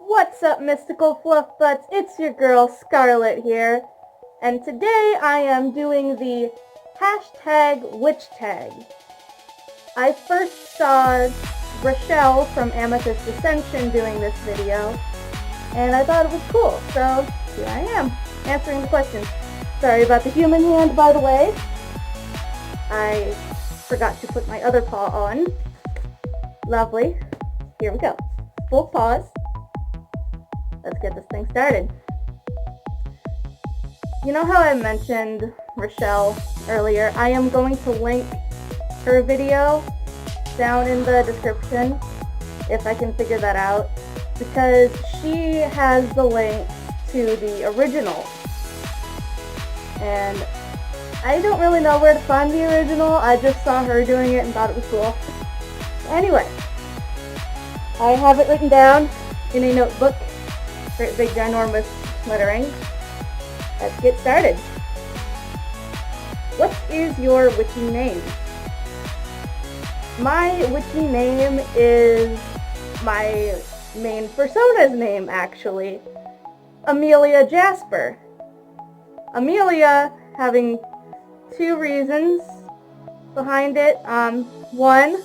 What's up, mystical fluff butts? It's your girl Scarlet here, and today I am doing the hashtag witch tag. I first saw Rochelle from Amethyst Ascension doing this video, and I thought it was cool, so here I am, answering the questions. Sorry about the human hand, by the way. I forgot to put my other paw on. Lovely. Here we go. Full paws. Let's get this thing started. You know how I mentioned Rochelle earlier? I am going to link her video down in the description, if I can figure that out, because she has the link to the original. And I don't really know where to find the original. I just saw her doing it and thought it was cool. Anyway, I have it written down in a notebook. Great big ginormous lettering. Let's get started. What is your witchy name? My witchy name is my main persona's name, actually. Amelia Jasper. Amelia having two reasons behind it. One,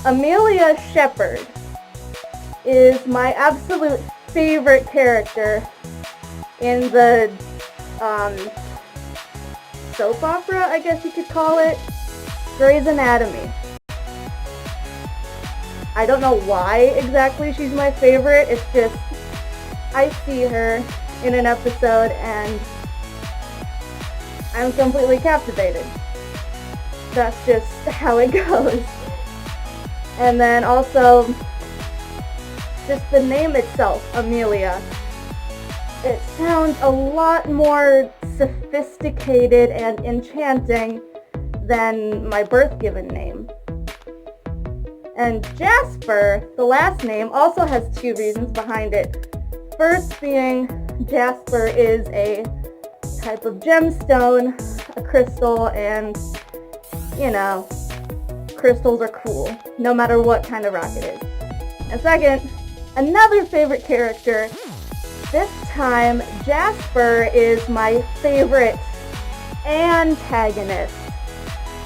Amelia Shepherd is my absolute favorite character in the soap opera, I guess you could call it, Grey's Anatomy. I don't know why exactly she's my favorite. It's just I see her in an episode and I'm completely captivated. That's just how it goes. And then also just the name itself, Amelia. It sounds a lot more sophisticated and enchanting than my birth-given name. And Jasper, the last name, also has two reasons behind it. First being, Jasper is a type of gemstone, a crystal, and, you know, crystals are cool, no matter what kind of rock it is. And second, another favorite character. This time, Jasper is my favorite antagonist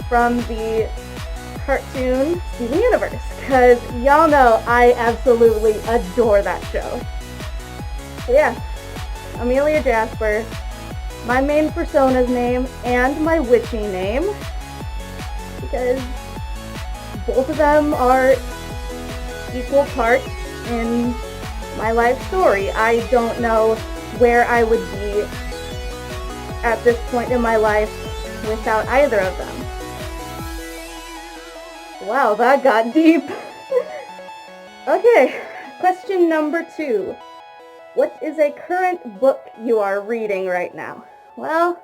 from the cartoon Steven Universe, because y'all know I absolutely adore that show. So yeah, Amelia Jasper, my main persona's name and my witchy name, because both of them are equal parts in my life story. I don't know where I would be at this point in my life without either of them. Wow, that got deep. Okay, question number 2. What is a current book you are reading right now? Well,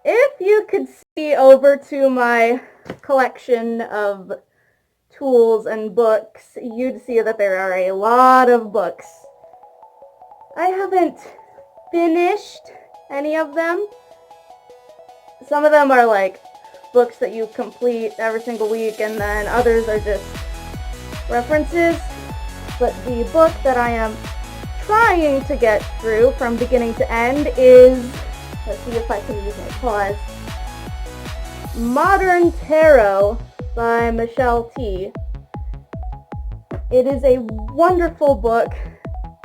if you could see over to my collection of tools and books, you'd see that there are a lot of books. I haven't finished any of them. Some of them are like books that you complete every single week, and then others are just references. But the book that I am trying to get through from beginning to end is, let's see if I can use my pause, Modern Tarot by Michelle T. It is a wonderful book,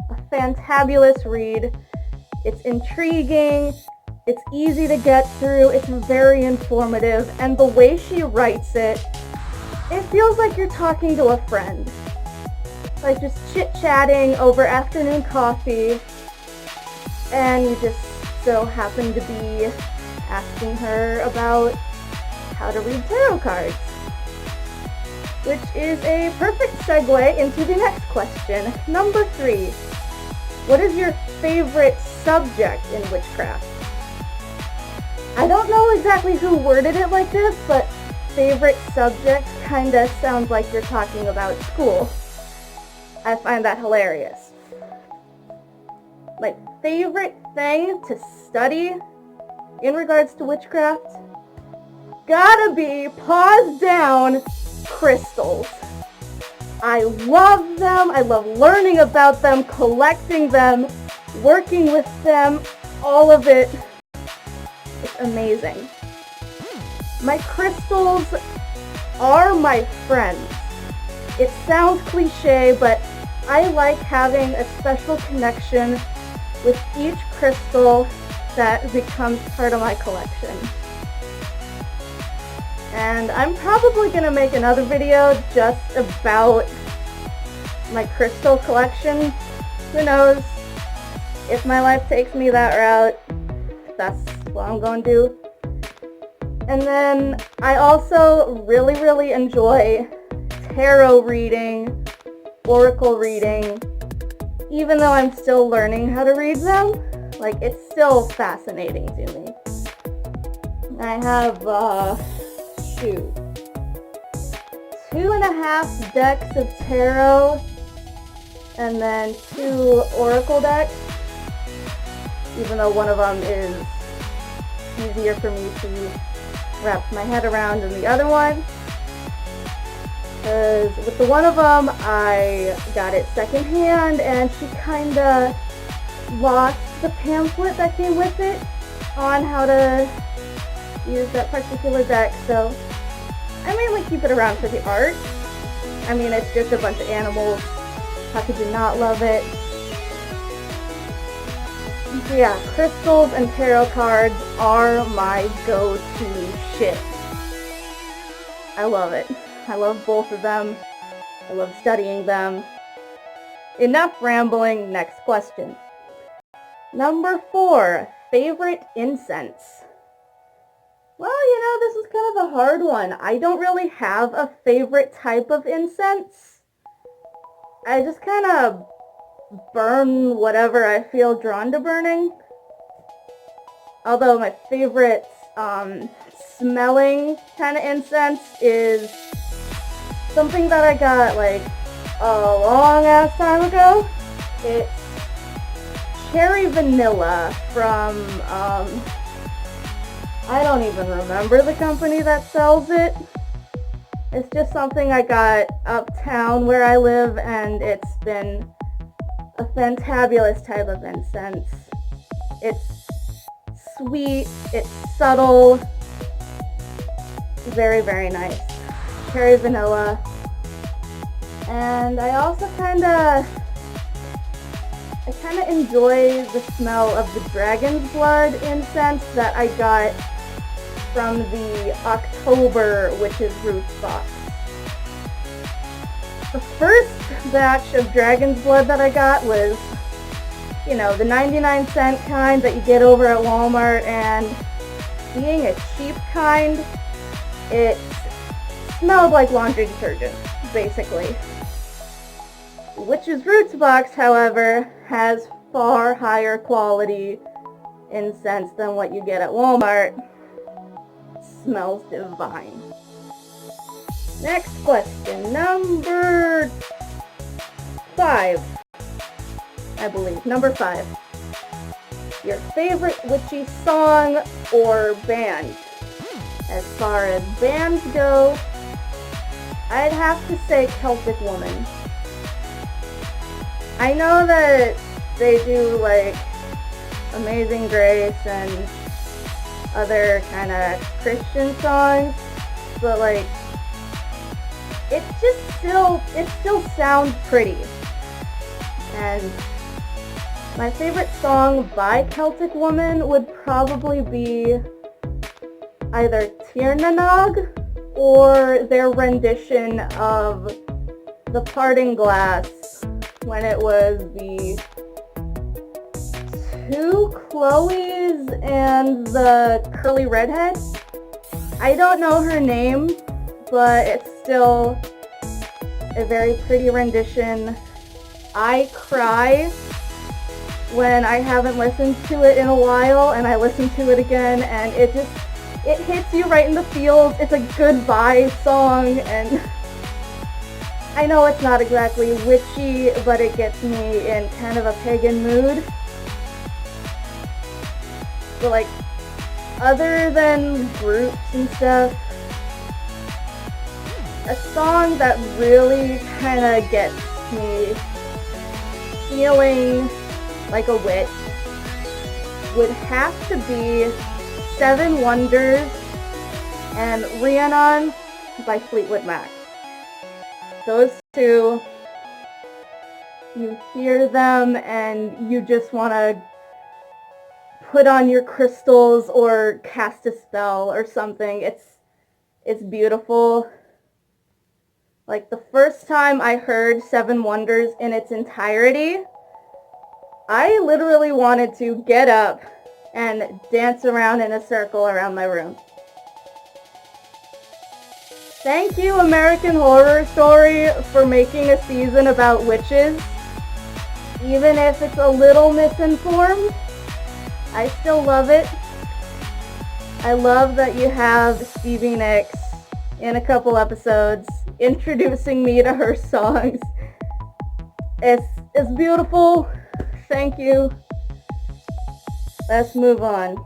a fantabulous read. It's intriguing, it's easy to get through, it's very informative, and the way she writes it, it feels like you're talking to a friend. Like just chit-chatting over afternoon coffee, and you just so happen to be asking her about how to read tarot cards. Which is a perfect segue into the next question. Number 3. What is your favorite subject in witchcraft? I don't know exactly who worded it like this, but favorite subject kinda sounds like you're talking about school. I find that hilarious. My favorite thing to study in regards to witchcraft? Gotta be, paws down, crystals. I love them. I love learning about them, collecting them, working with them, all of it. It's amazing. My crystals are my friends. It sounds cliche, but I like having a special connection with each crystal that becomes part of my collection. And I'm probably going to make another video just about my crystal collection. Who knows? If my life takes me that route, that's what I'm going to do. And then I also really enjoy tarot reading, oracle reading, even though I'm still learning how to read them. Like, it's still fascinating to me. I have, 2.5 decks of tarot, and then 2 oracle decks, even though one of them is easier for me to wrap my head around than the other one. Because with the one of them, I got it secondhand, and she kinda lost the pamphlet that came with it on how to use that particular deck, so I mainly keep it around for the art. I mean, it's just a bunch of animals. How could you not love it? So yeah, crystals and tarot cards are my go-to shit. I love it. I love both of them. I love studying them. Enough rambling, next question. Number 4, favorite incense. Well, you know, this is kind of a hard one. I don't really have a favorite type of incense. I just kind of burn whatever I feel drawn to burning. Although my favorite smelling kind of incense is something that I got like a long ass time ago. It's cherry vanilla from I don't even remember the company that sells it. It's just something I got uptown where I live, and it's been a fantabulous type of incense. It's sweet, it's subtle, very nice. Cherry vanilla. And I also kinda enjoy the smell of the dragon's blood incense that I got from the October Witch's Roots box. The first batch of dragon's blood that I got was, you know, the 99-cent kind that you get over at Walmart, and being a cheap kind, it smelled like laundry detergent, basically. Witch's Roots box, however, has far higher quality incense than what you get at Walmart. Smells divine. Next question, number 5, I believe. Number 5. Your favorite witchy song or band? As far as bands go, I'd have to say Celtic Woman. I know that they do like Amazing Grace and other kind of Christian songs, but like it still sounds pretty. And my favorite song by Celtic Woman would probably be either Tiernanog or their rendition of The Parting Glass, when it was the 2 Chloes and the curly redhead. I don't know her name, but it's still a very pretty rendition. I cry when I haven't listened to it in a while, and I listen to it again, and it hits you right in the feels. It's a goodbye song, and I know it's not exactly witchy, but it gets me in kind of a pagan mood. But like, other than groups and stuff, a song that really kind of gets me feeling like a witch would have to be Seven Wonders and Rhiannon by Fleetwood Mac. Those two, you hear them and you just want to put on your crystals or cast a spell or something. It's beautiful. Like, the first time I heard Seven Wonders in its entirety, I literally wanted to get up and dance around in a circle around my room. Thank you, American Horror Story, for making a season about witches. Even if it's a little misinformed, I still love it. I love that you have Stevie Nicks in a couple episodes introducing me to her songs. It's beautiful. Thank you. Let's move on.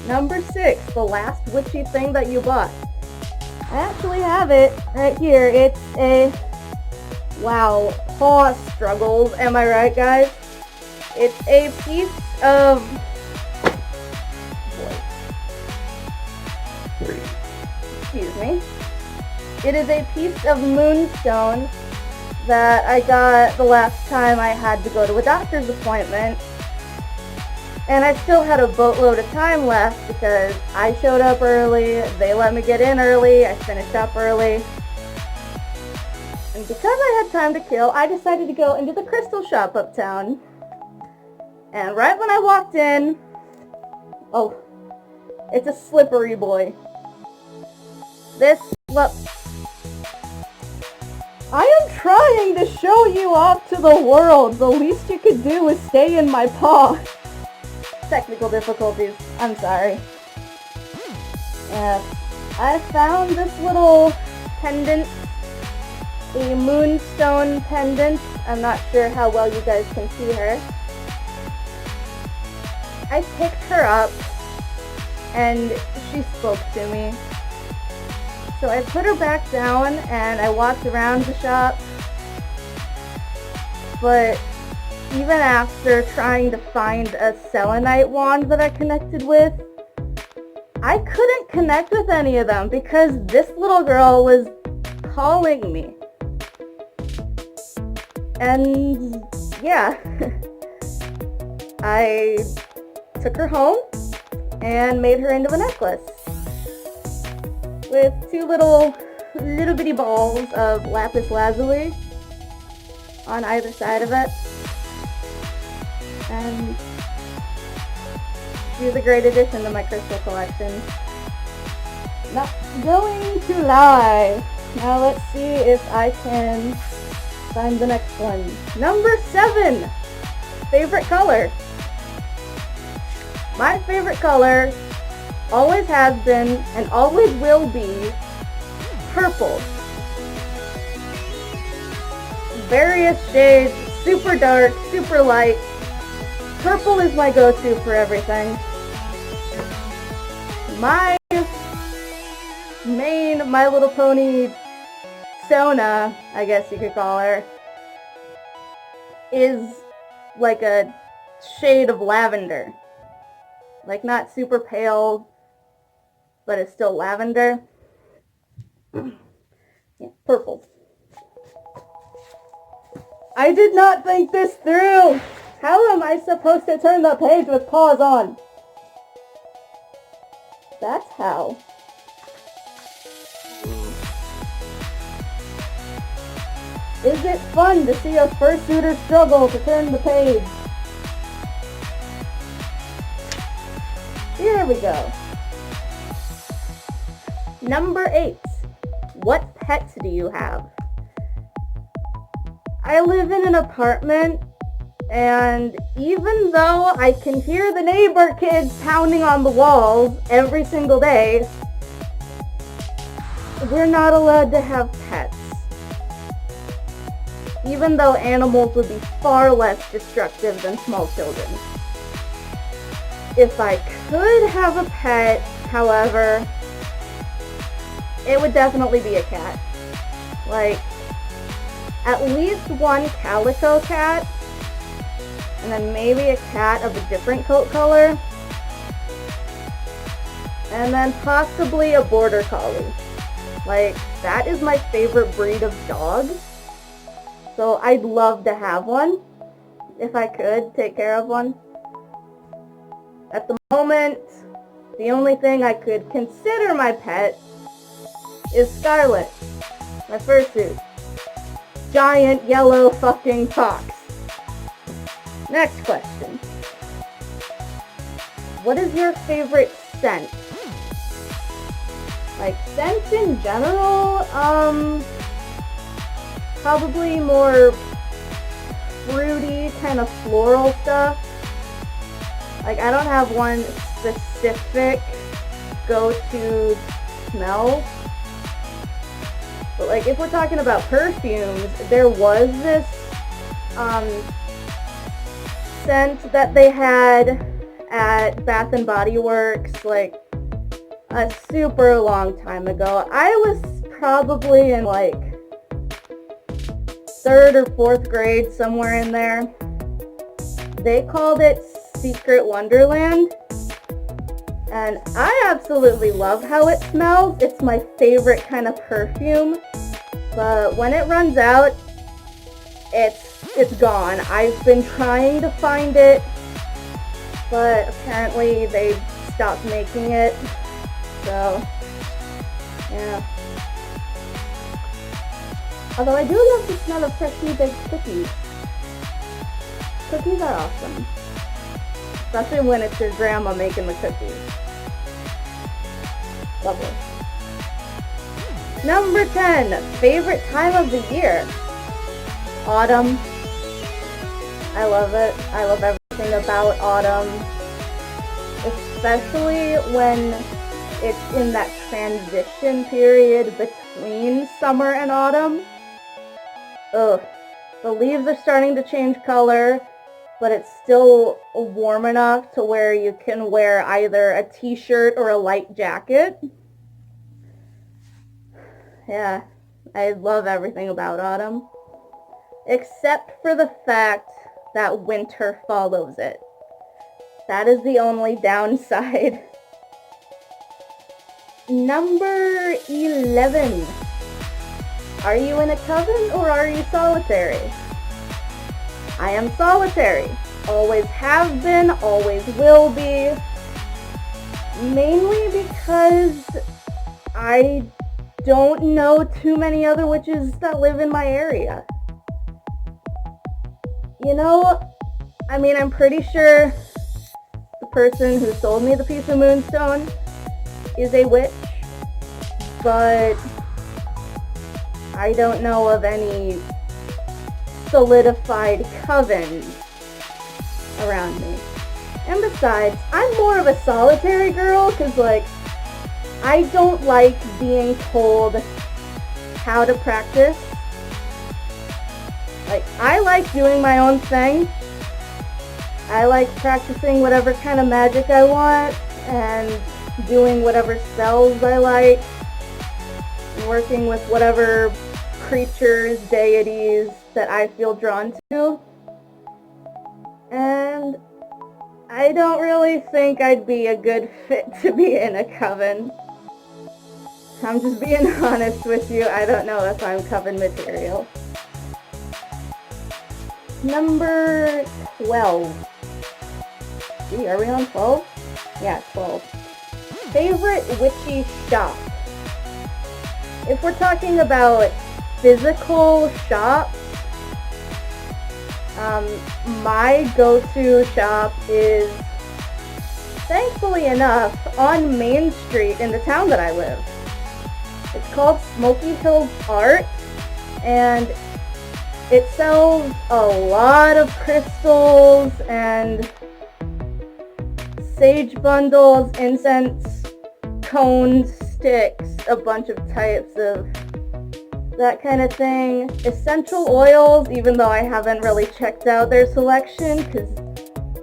Number 6, the last witchy thing that you bought. I actually have it right here. It's a, wow, paw struggles. Am I right, guys? It's a piece of, excuse me. It is a piece of moonstone that I got the last time I had to go to a doctor's appointment. And I still had a boatload of time left because I showed up early, they let me get in early, I finished up early. And because I had time to kill, I decided to go into the crystal shop uptown. And right when I walked in, oh, it's a slippery boy. Look. I am trying to show you off to the world. The least you could do is stay in my paw. Technical difficulties. I'm sorry. I found this little pendant. A moonstone pendant. I'm not sure how well you guys can see her. I picked her up and she spoke to me. So I put her back down and I walked around the shop. But even after trying to find a selenite wand that I connected with, I couldn't connect with any of them because this little girl was calling me. And yeah, I took her home and made her into a necklace with two little bitty balls of lapis lazuli on either side of it. And she's a great addition to my crystal collection. Not going to lie. Now let's see if I can find the next one. Number 7. Favorite color. My favorite color always has been and always will be purple. Various shades, super dark, super light. Purple is my go-to for everything. My main My Little Pony Sona, I guess you could call her, is like a shade of lavender. Like, not super pale, but it's still lavender. Yeah, purple. I did not think this through! How am I supposed to turn the page with paws on? That's how. Is it fun to see a fursuiter struggle to turn the page? Here we go. Number 8. What pets do you have? I live in an apartment, and even though I can hear the neighbor kids pounding on the walls every single day, we're not allowed to have pets. Even though animals would be far less destructive than small children. If I could have a pet, however, it would definitely be a cat. Like, at least one calico cat, and then maybe a cat of a different coat color, and then possibly a border collie. Like, that is my favorite breed of dog, so I'd love to have one, if I could take care of one. At the moment, the only thing I could consider my pet is Scarlet, my fursuit. Giant yellow fucking fox. Next question. What is your favorite scent? Like, scents in general, probably more fruity, kind of floral stuff. Like, I don't have one specific go-to smell. But, like, if we're talking about perfumes, there was this scent that they had at Bath and Body Works, like, a super long time ago. I was probably in, like, 3rd or 4th grade, somewhere in there. They called it Secret Wonderland, and I absolutely love how it smells. It's my favorite kind of perfume, but when it runs out, it's gone. I've been trying to find it, but apparently they stopped making it, so yeah. Although I do love the smell of freshly baked cookies. Cookies are awesome. Especially when it's your grandma making the cookies. Lovely. Number 10, favorite time of the year. Autumn. I love it. I love everything about autumn. Especially when it's in that transition period between summer and autumn. Ugh. The leaves are starting to change color, but it's still warm enough to where you can wear either a t-shirt or a light jacket. Yeah, I love everything about autumn, except for the fact that winter follows it. That is the only downside. Number 11. Are you in a coven or are you solitary? I am solitary. Always have been, always will be. Mainly because I don't know too many other witches that live in my area. You know, I mean, I'm pretty sure the person who sold me the piece of moonstone is a witch, but I don't know of any solidified covens around me. And besides, I'm more of a solitary girl, because, like, I don't like being told how to practice. Like, I like doing my own thing. I like practicing whatever kind of magic I want, and doing whatever spells I like, and working with whatever creatures, deities that I feel drawn to. And I don't really think I'd be a good fit to be in a coven. I'm just being honest with you. I don't know if I'm coven material. Number 12. Gee, are we on 12? Yeah, 12. Favorite witchy shop. If we're talking about physical shops, my go-to shop is, thankfully enough, on Main Street in the town that I live. It's called Smoky Hills Art, and it sells a lot of crystals and sage bundles, incense, cones, sticks, a bunch of types of that kind of thing. Essential oils, even though I haven't really checked out their selection, because,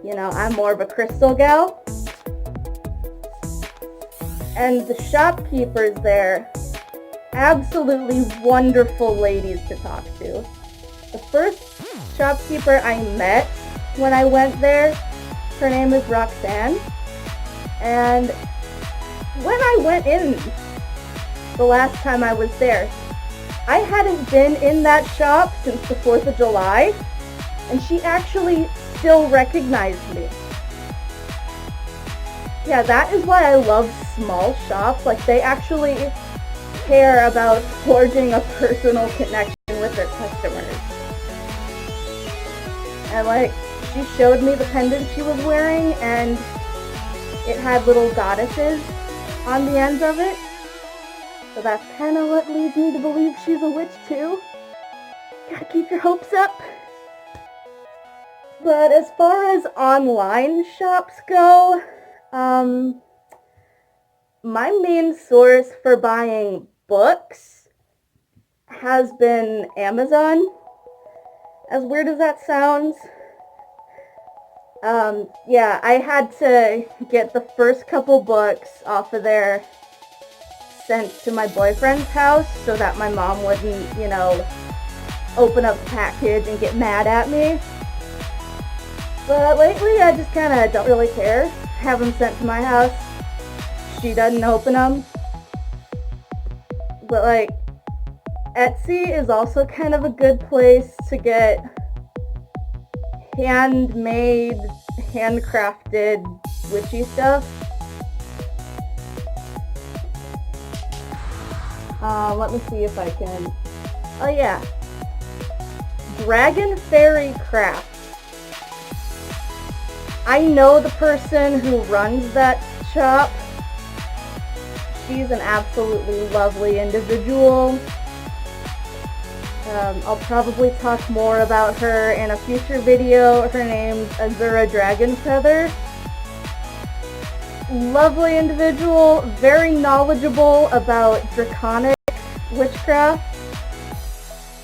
you know, I'm more of a crystal gal. And the shopkeepers there absolutely wonderful ladies to talk to. The first shopkeeper I met when I went there, her name is Roxanne, and when I went in the last time I was there, I hadn't been in that shop since the 4th of July, and she actually still recognized me. Yeah, that is why I love small shops. Like, they actually care about forging a personal connection with their customers. And like, she showed me the pendant she was wearing, and it had little goddesses on the ends of it. So that's kind of what leads me to believe she's a witch too. Gotta keep your hopes up. But as far as online shops go, my main source for buying books has been Amazon. As weird as that sounds. Yeah, I had to get the first couple books off of there sent to my boyfriend's house so that my mom wouldn't, you know, open up the package and get mad at me. But lately I just kind of don't really care. Have them sent to my house. She doesn't open them. But like, Etsy is also kind of a good place to get handmade, handcrafted witchy stuff. Let me see if I can. Oh yeah, Dragonfaery Crafts. I know the person who runs that shop. She's an absolutely lovely individual. I'll probably talk more about her in a future video. Her name's Azura Dragonfaether. Lovely individual, very knowledgeable about draconic witchcraft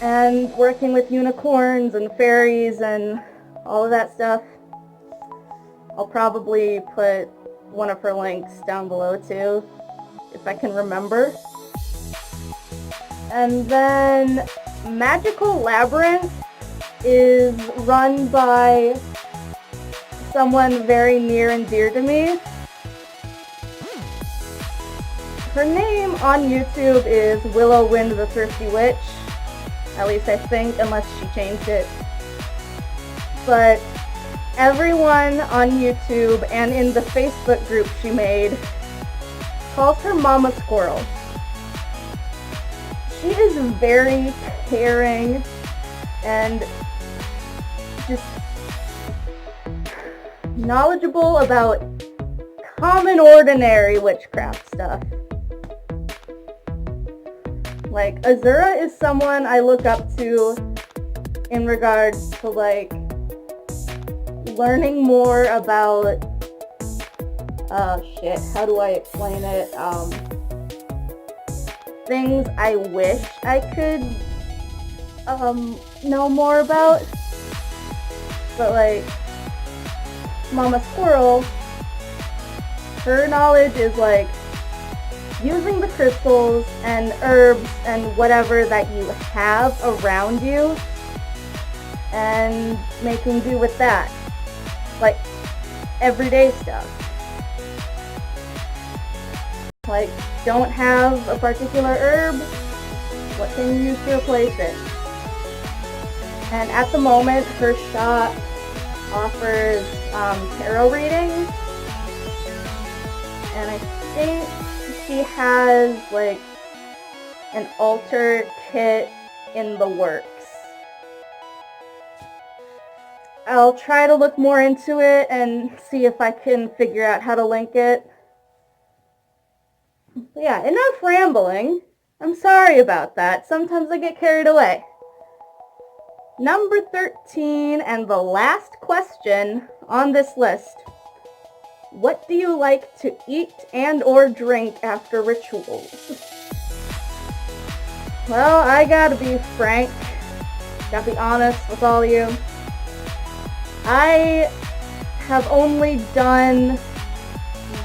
and working with unicorns and fairies and all of that stuff. I'll probably put one of her links down below too, if I can remember. And then MagickalLabyrinth is run by someone very near and dear to me. Her name on YouTube is Wyllow, Wynd, the Thrifty Witch. At least I think, unless she changed it. But everyone on YouTube and in the Facebook group she made calls her Mama Squirrel. She is very caring and just knowledgeable about common, ordinary witchcraft stuff. Like, Azura is someone I look up to in regards to, like, learning more about, how do I explain it? Things I wish I could, know more about. But, like, Mama Squirrel, her knowledge is, like, using the crystals and herbs and whatever that you have around you and making do with that. Like, everyday stuff. Like, don't have a particular herb, what can you use to replace it? And at the moment, her shop offers tarot readings, and I think she has like an altar kit in the works. I'll try to look more into it and see if I can figure out how to link it. But yeah, enough rambling. I'm sorry about that. Sometimes I get carried away. Number 13, and the last question on this list. What do you like to eat and or drink after rituals? Well, I gotta be frank. Gotta be honest with all of you. I have only done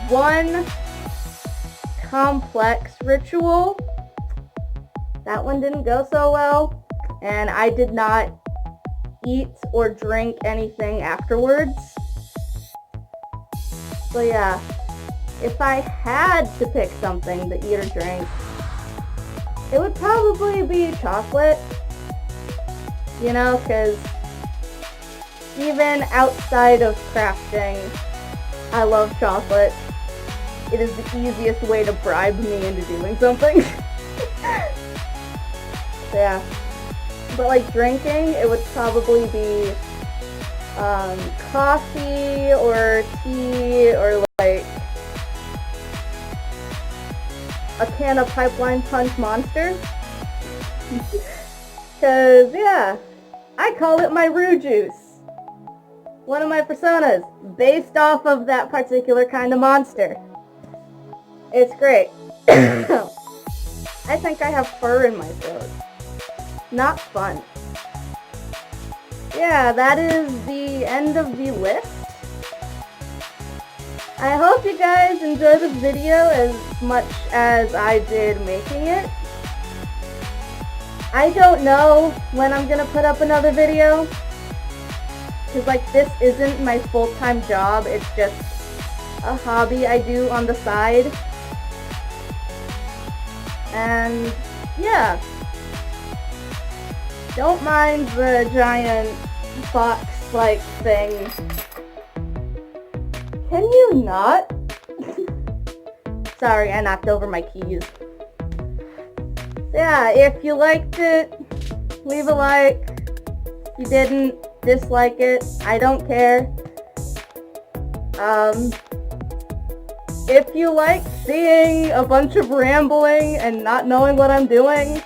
one complex ritual, that one didn't go so well, and I did not eat or drink anything afterwards. So yeah, if I had to pick something to eat or drink, it would probably be chocolate, you know, because even outside of crafting, I love chocolate. It is the easiest way to bribe me into doing something. So yeah, but like drinking, it would probably be coffee or tea or like a can of Pipeline Punch Monster. Cause yeah, I call it my Rue Juice. One of my personas, based off of that particular kind of monster. It's great. I think I have fur in my throat. Not fun. Yeah, that is the end of the list. I hope you guys enjoy this video as much as I did making it. I don't know when I'm gonna put up another video, because like this isn't my full-time job, it's just a hobby I do on the side. And yeah, don't mind the giant box-like thing. Can you not? Sorry, I knocked over my keys. Yeah, if you liked it, leave a like. If you didn't, dislike it. I don't care. If you like seeing a bunch of rambling and not knowing what I'm doing,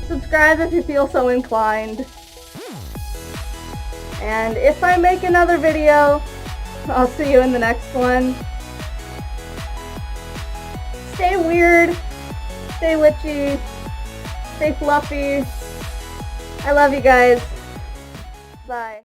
subscribe if you feel so inclined. And if I make another video, I'll see you in the next one. Stay weird, stay witchy, stay fluffy. I love you guys. Bye.